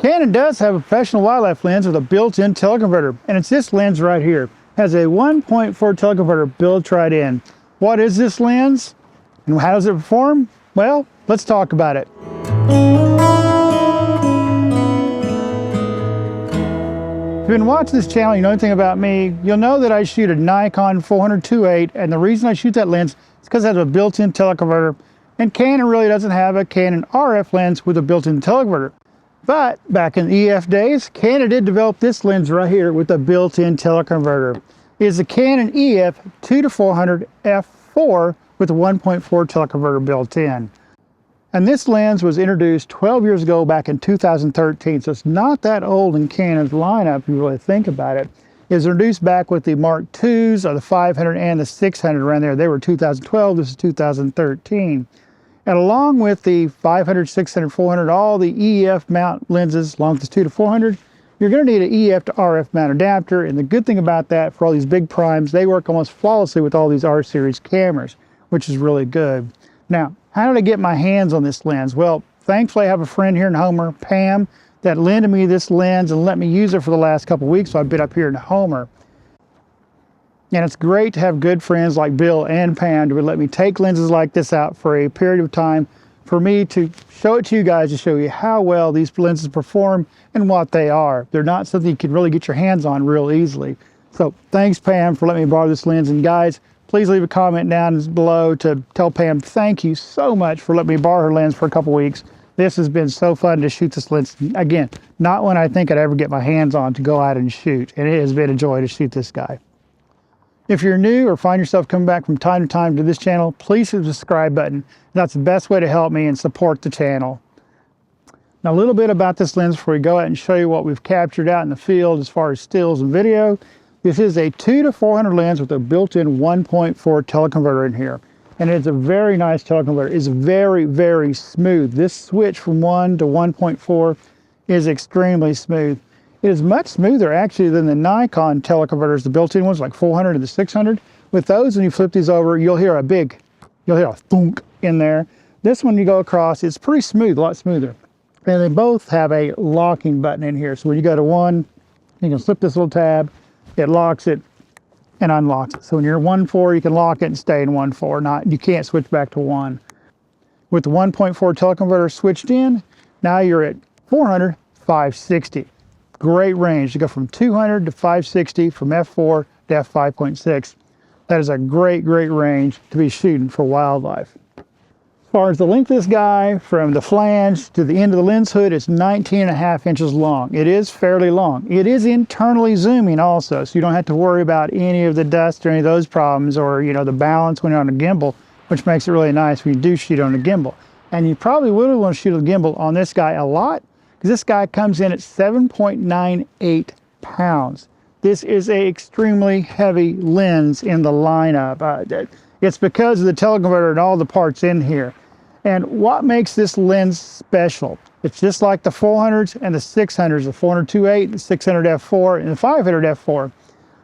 Canon does have a professional wildlife lens with a built-in teleconverter, and it's this lens right here. It has a 1.4 teleconverter built right in. What is this lens and how does it perform? Well, let's talk about it. If you've been watching this channel, you know anything about me, you'll know that I shoot a Nikon 400-2.8, and the reason I shoot that lens is because it has a built-in teleconverter, and Canon really doesn't have a Canon RF lens with a built-in teleconverter. But back in the EF days, Canon did develop this lens right here with a built-in teleconverter. It is the Canon EF 2-400 f4 with a 1.4 teleconverter built in. And this lens was introduced 12 years ago back in 2013, so it's not that old in Canon's lineup if you really think about it. It was introduced back with the Mark IIs, or the 500 and the 600 around there. They were 2012, this is 2013. And along with the 500, 600, 400, all the EF mount lenses, along with the 2-400, you're going to need an EF to RF mount adapter. And the good thing about that, for all these big primes, they work almost flawlessly with all these R series cameras, which is really good. Now, how did I get my hands on this lens? Well, thankfully I have a friend here in Homer, Pam, that lended me this lens and let me use it for the last couple of weeks, so I've been up here in Homer. And it's great to have good friends like Bill and Pam to let me take lenses like this out for a period of time for me to show it to you guys, to show you how well these lenses perform and what they are. They're not something you can really get your hands on real easily. So thanks, Pam, for letting me borrow this lens. And guys, please leave a comment down below to tell Pam thank you so much for letting me borrow her lens for a couple weeks. This has been so fun to shoot this lens. Again, not one I think I'd ever get my hands on to go out and shoot. And it has been a joy to shoot this guy. If you're new or find yourself coming back from time to time to this channel, please hit the subscribe button. That's the best way to help me and support the channel. Now, a little bit about this lens before we go out and show you what we've captured out in the field as far as stills and video. This is a 2-400 lens with a built-in 1.4 teleconverter in here. And it's a very nice teleconverter. It's very, very smooth. This switch from 1 to 1.4 is extremely smooth. It is much smoother actually than the Nikon teleconverters, the built-in ones like 400 and the 600. With those, when you flip these over, you'll hear a thunk in there. This one you go across, it's pretty smooth, a lot smoother. And they both have a locking button in here. So when you go to one, you can slip this little tab, it locks it and unlocks it. So when you're 1.4, you can lock it and stay in 1.4. You can't switch back to 1. With the 1.4 teleconverter switched in, now you're at 400, 560. Great range to go from 200 to 560, from f4 to f5.6. That is a great, great range to be shooting for wildlife. As far as the length of this guy, from the flange to the end of the lens hood, it's 19.5 inches long. It is fairly long. It is internally zooming also, so you don't have to worry about any of the dust or any of those problems, or the balance when you're on a gimbal, which makes it really nice when you do shoot on a gimbal. And you probably would want to shoot a gimbal on this guy a lot, because this guy comes in at 7.98 pounds. This is an extremely heavy lens in the lineup. It's because of the teleconverter and all the parts in here. And what makes this lens special? It's just like the 400s and the 600s, the 400-2.8, the 600 f4, and the 500 f4.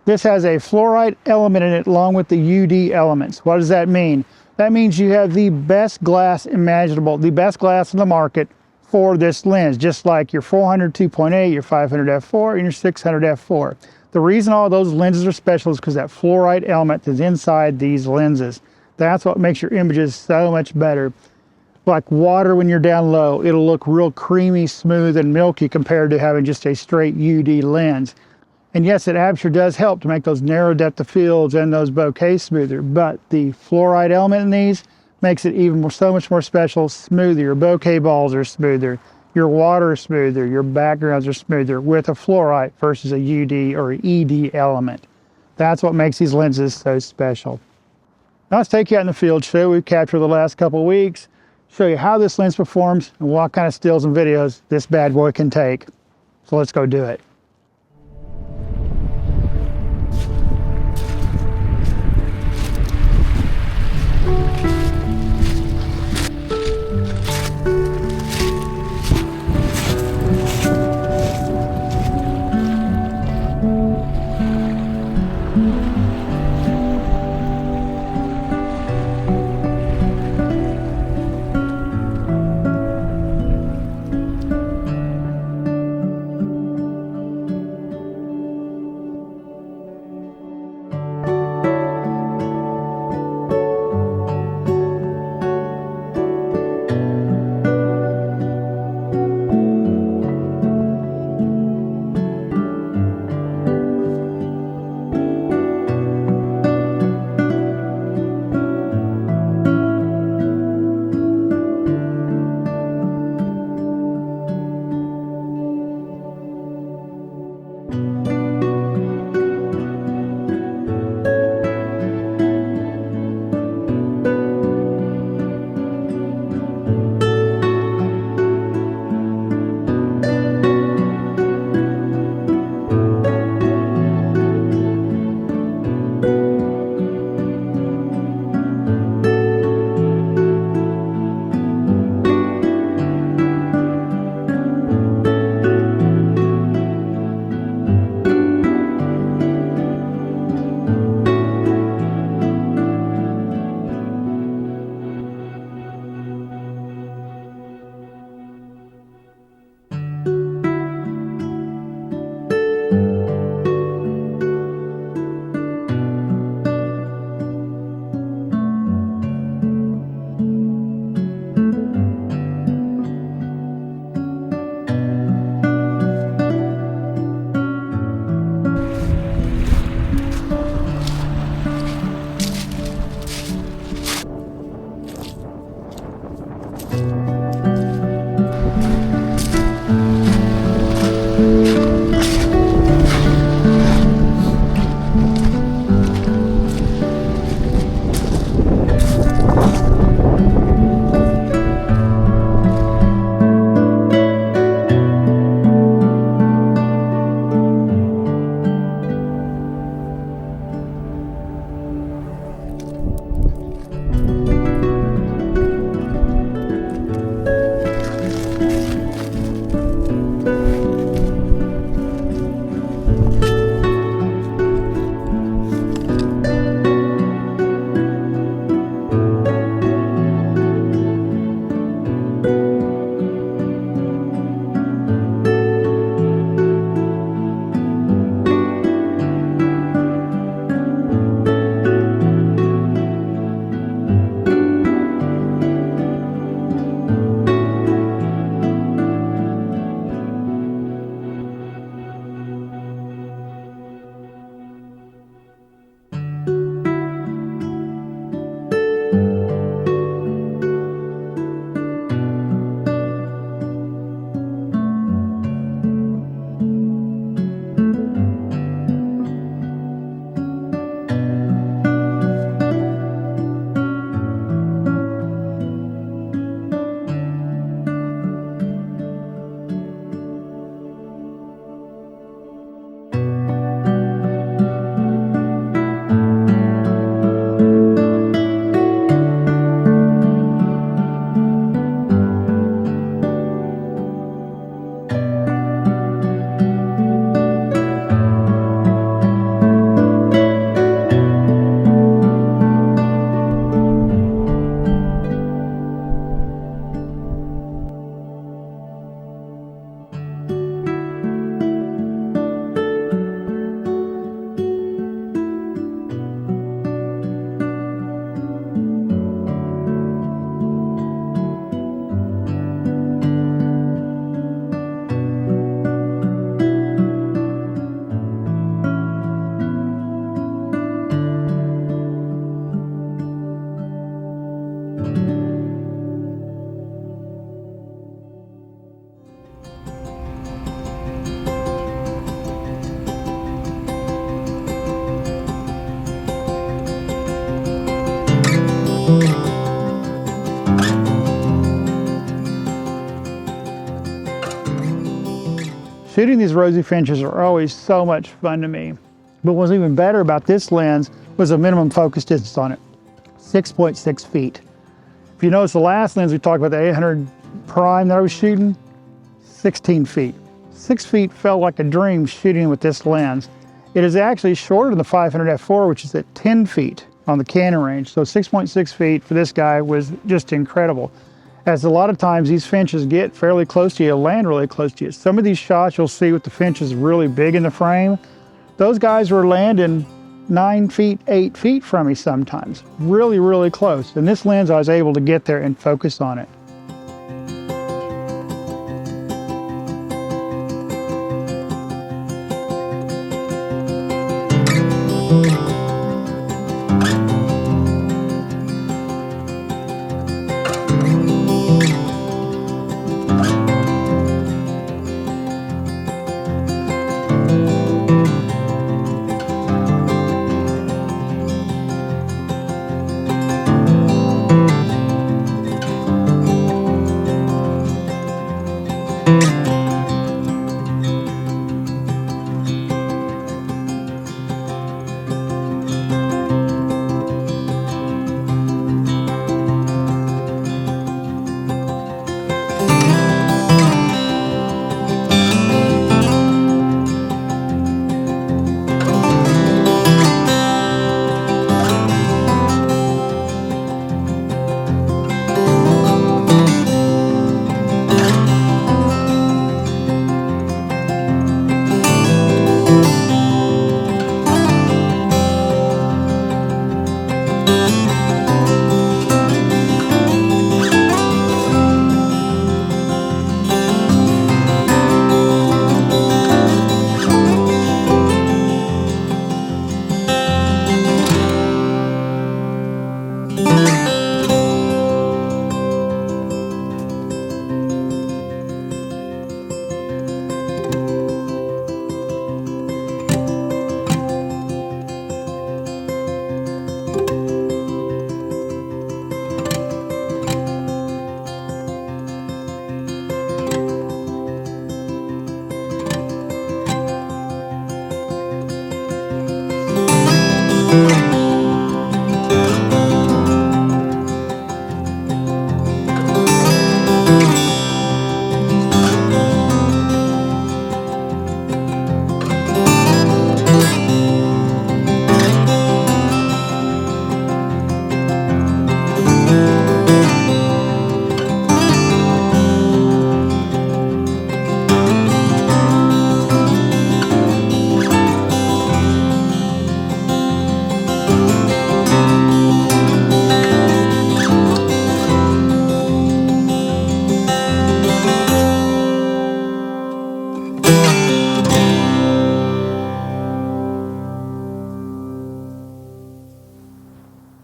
This has a fluorite element in it along with the UD elements. What does that mean? That means you have the best glass imaginable, the best glass in the market for this lens, just like your 400 2.8, your 500 f4, and your 600 f4. The reason all those lenses are special is because that fluorite element is inside these lenses. That's what makes your images so much better. Like water when you're down low, it'll look real creamy, smooth, and milky compared to having just a straight UD lens. And yes, it aperture does help to make those narrow depth of fields and those bokeh smoother, but the fluorite element in these makes it even more, so much more special, smoother. Your bokeh balls are smoother, your water is smoother, your backgrounds are smoother with a fluorite versus a UD or ED element. That's what makes these lenses so special. Now let's take you out in the field, show you what we've captured the last couple of weeks, show you how this lens performs and what kind of stills and videos this bad boy can take. So let's go do it. Shooting these rosy finches are always so much fun to me. But what's even better about this lens was the minimum focus distance on it, 6.6 feet. If you notice the last lens we talked about, the 800 prime that I was shooting, 16 feet. 6 feet felt like a dream shooting with this lens. It is actually shorter than the 500 f4, which is at 10 feet on the Canon range. So 6.6 feet for this guy was just incredible. As a lot of times these finches get fairly close to you, land really close to you. Some of these shots you'll see with the finches really big in the frame. Those guys were landing 9 feet, 8 feet from me sometimes. Really, really close. And this lens, I was able to get there and focus on it.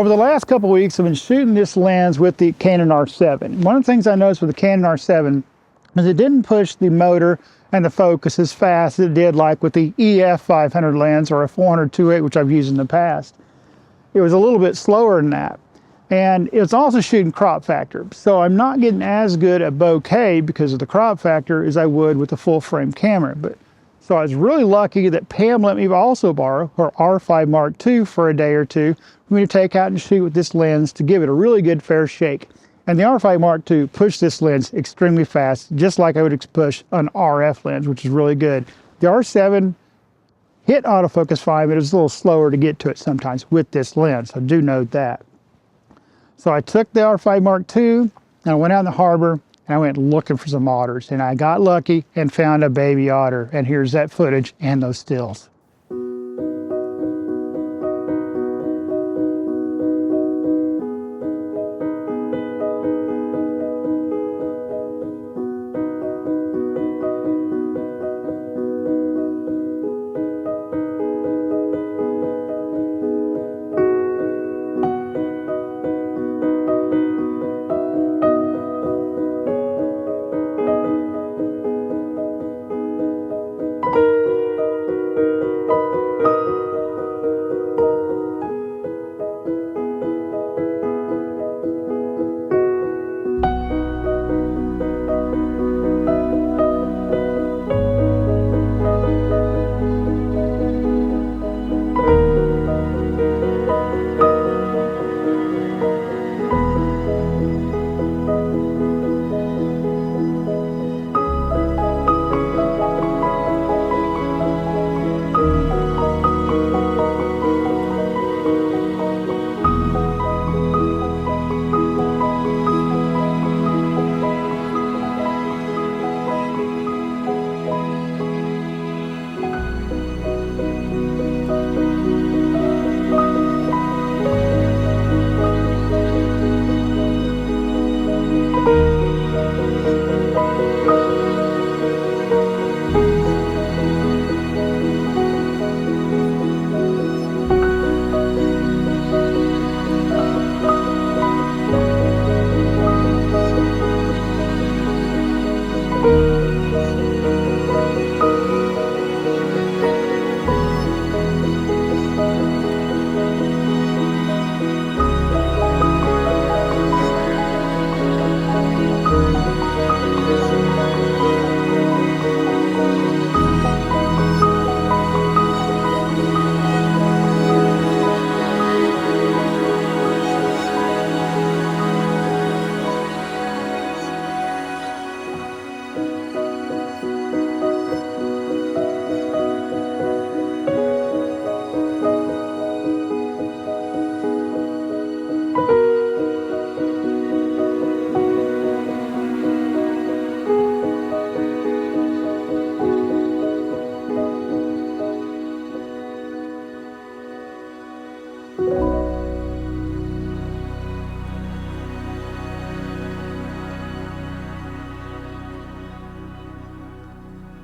Over the last couple of weeks, I've been shooting this lens with the Canon R7. One of the things I noticed with the Canon R7 is it didn't push the motor and the focus as fast as it did like with the EF 500 lens or a 400 2.8, which I've used in the past. It was a little bit slower than that. And it's also shooting crop factor. So I'm not getting as good at bokeh because of the crop factor as I would with a full frame camera. So I was really lucky that Pam let me also borrow her R5 Mark II for a day or two for me to take out and shoot with this lens to give it a really good fair shake. And the R5 Mark II pushed this lens extremely fast, just like I would push an RF lens, which is really good. The R7 hit autofocus fine, but it was a little slower to get to it sometimes with this lens, so do note that. So I took the R5 Mark II and I went out in the harbor and I went looking for some otters, and I got lucky and found a baby otter, and here's that footage and those stills.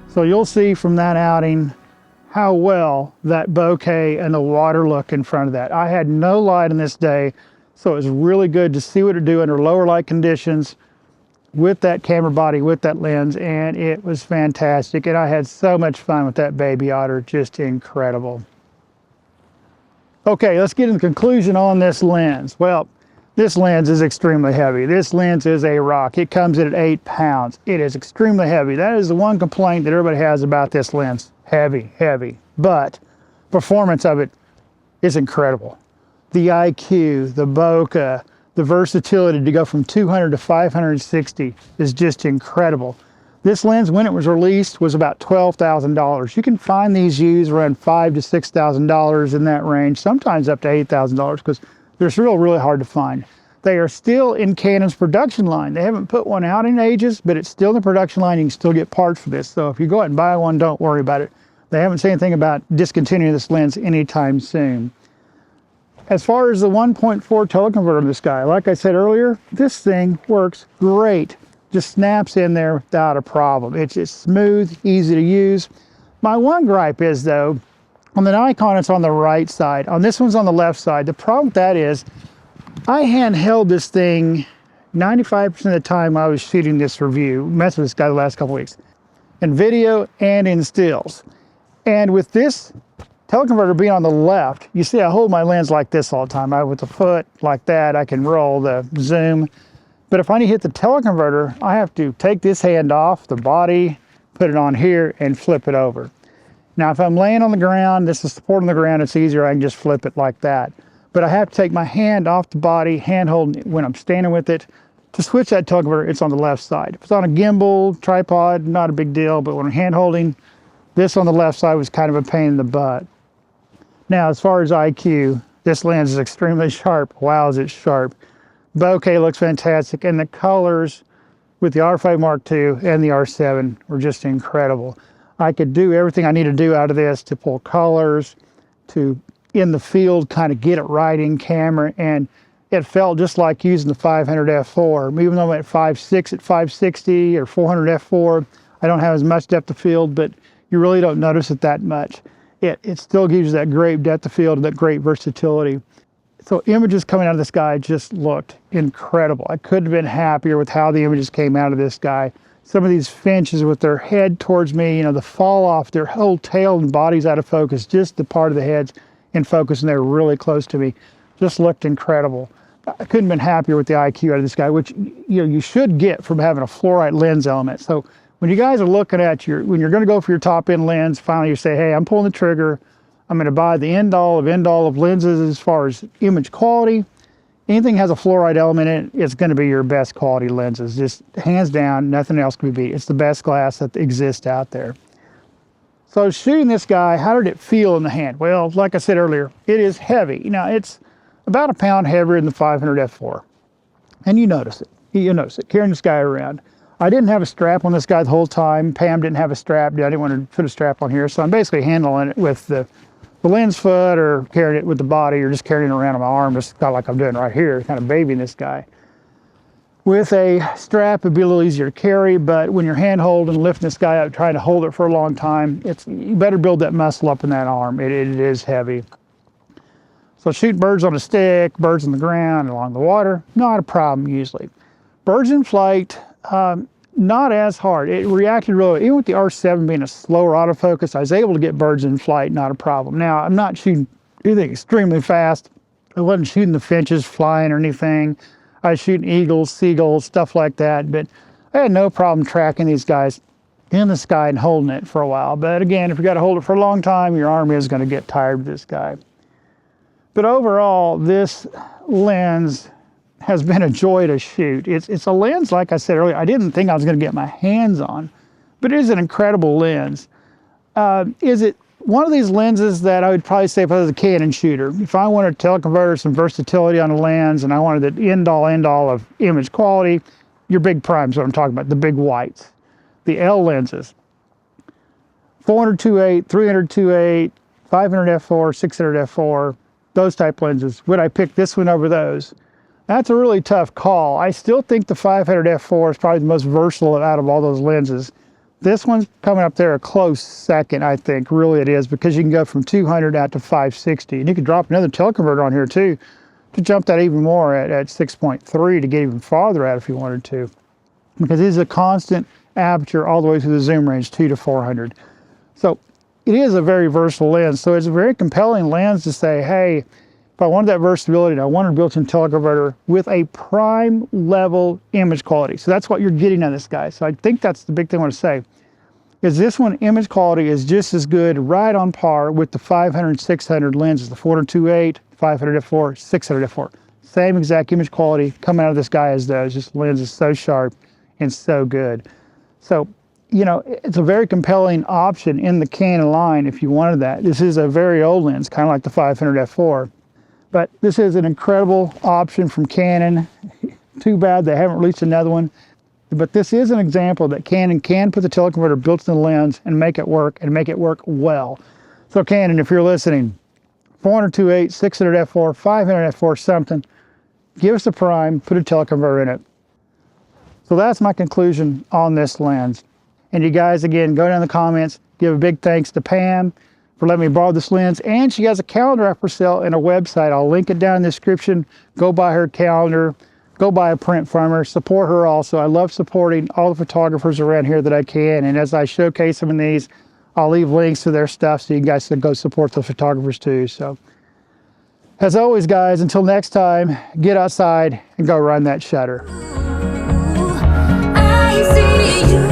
So you'll see from that outing how well that bokeh and the water look in front of that. I had no light on this day, so it was really good to see what it do under lower light conditions with that camera body, with that lens, and it was fantastic. And I had so much fun with that baby otter, just incredible. Okay, let's get into the conclusion on this lens. Well, this lens is extremely heavy. This lens is a rock. It comes in at 8 pounds. It is extremely heavy. That is the one complaint that everybody has about this lens. Heavy, heavy. But performance of it is incredible. The IQ, the bokeh, the versatility to go from 200 to 560 is just incredible. This lens, when it was released, was about $12,000. You can find these used around $5,000 to $6,000 in that range, sometimes up to $8,000, because they're really hard to find. They are still in Canon's production line. They haven't put one out in ages, but it's still in the production line. You can still get parts for this. So if you go out and buy one, don't worry about it. They haven't said anything about discontinuing this lens anytime soon. As far as the 1.4 teleconverter in this guy, like I said earlier, this thing works great. Just snaps in there without a problem. It's just smooth, easy to use. My one gripe is though, on the Nikon it's on the right side. On this one's on the left side. The problem with that is, I handheld this thing 95% of the time I was shooting this review, messing with this guy the last couple weeks, in video and in stills. And with this teleconverter being on the left, you see I hold my lens like this all the time. With the foot like that, I can roll the zoom. But if I need to hit the teleconverter, I have to take this hand off the body, put it on here, and flip it over. Now, if I'm laying on the ground, this is support on the ground, it's easier, I can just flip it like that. But I have to take my hand off the body, hand holding it when I'm standing with it. To switch that teleconverter, it's on the left side. If it's on a gimbal, tripod, not a big deal, but when I'm hand holding, this on the left side was kind of a pain in the butt. Now, as far as IQ, this lens is extremely sharp. Wow, is it sharp. Bokeh looks fantastic, and the colors with the R5 Mark II and the R7 were just incredible. I could do everything I need to do out of this to pull colors, to in the field kind of get it right in camera, and it felt just like using the 500 f4. Even though I'm at 5.6 at 560 or 400 f4, I don't have as much depth of field, but you really don't notice it that much. It still gives you that great depth of field and that great versatility. So images coming out of this guy just looked incredible. I couldn't have been happier with how the images came out of this guy. Some of these finches with their head towards me, you know, the fall off, their whole tail and body's out of focus, just the part of the heads in focus, and they're really close to me. Just looked incredible. I couldn't have been happier with the IQ out of this guy, which you should get from having a fluorite lens element. So when you guys are looking at when you're going to go for your top end lens, finally you say, hey, I'm pulling the trigger. I'm going to buy the end all of lenses as far as image quality. Anything has a fluoride element in it, it's going to be your best quality lenses. Just hands down, nothing else can be beat. It's the best glass that exists out there. So shooting this guy, how did it feel in the hand? Well, like I said earlier, it is heavy. Now it's about 1 pound heavier than the 500 f4. And you notice it. You'll notice it, carrying this guy around. I didn't have a strap on this guy the whole time. Pam didn't have a strap. I didn't want to put a strap on here. So I'm basically handling it with the lens foot, or carrying it with the body, or just carrying it around on my arm, just kind of like I'm doing right here, kind of babying this guy. With a strap, it'd be a little easier to carry, but when you're hand holding, lifting this guy up, trying to hold it for a long time, you better build that muscle up in that arm. It is heavy. So shoot birds on a stick, birds on the ground, along the water, not a problem usually. Birds in flight, not as hard. It reacted really, even with the R7 being a slower autofocus, I was able to get birds in flight, not a problem. Now, I'm not shooting anything extremely fast. I wasn't shooting the finches flying or anything. I was shooting eagles, seagulls, stuff like that, but I had no problem tracking these guys in the sky and holding it for a while. But again, if you got to hold it for a long time, your arm is going to get tired with this guy. But overall, this lens has been a joy to shoot. It's a lens, like I said earlier, I didn't think I was going to get my hands on, but it is an incredible lens. Is it one of these lenses that I would probably say if I was a Canon shooter? If I wanted a teleconverter, some versatility on the lens, and I wanted the end all of image quality, your big primes, what I'm talking about, the big whites, the L lenses, 400 2.8, 300 2.8, 500 f4, 600 f4, those type lenses. Would I pick this one over those? That's a really tough call. I still think the 500 f4 is probably the most versatile out of all those lenses. This one's coming up there a close second, I think. Really it is, because you can go from 200 out to 560. And you could drop another teleconverter on here too to jump that even more at 6.3 to get even farther out if you wanted to. Because this is a constant aperture all the way through the zoom range, 2 to 400. So it is a very versatile lens. So it's a very compelling lens to say, hey, if I wanted that versatility and I wanted a built-in teleconverter with a prime level image quality. So that's what you're getting on this guy. So I think that's the big thing I want to say. Is this one image quality is just as good, right on par with the 500, 600 lenses, the 400-2.8, 500 f4, 600 f4. Same exact image quality coming out of this guy as those. This lens is so sharp and so good. So, you know, it's a very compelling option in the Canon line if you wanted that. This is a very old lens, kind of like the 500 f4. But this is an incredible option from Canon. Too bad they haven't released another one. But this is an example that Canon can put the teleconverter built in the lens and make it work, and make it work well. So Canon, if you're listening, 400-2.8, 600 f4, 500 f4, something, give us a prime, put a teleconverter in it. So that's my conclusion on this lens. And you guys, again, go down in the comments, give a big thanks to Pam for letting me borrow this lens. And she has a calendar up for sale and a website. I'll link it down in the description. Go buy her calendar. Go buy a print from her. Support her also. I love supporting all the photographers around here that I can. And as I showcase them in these, I'll leave links to their stuff so you guys can go support the photographers too. So as always, guys, until next time, get outside and go run that shutter. I see you.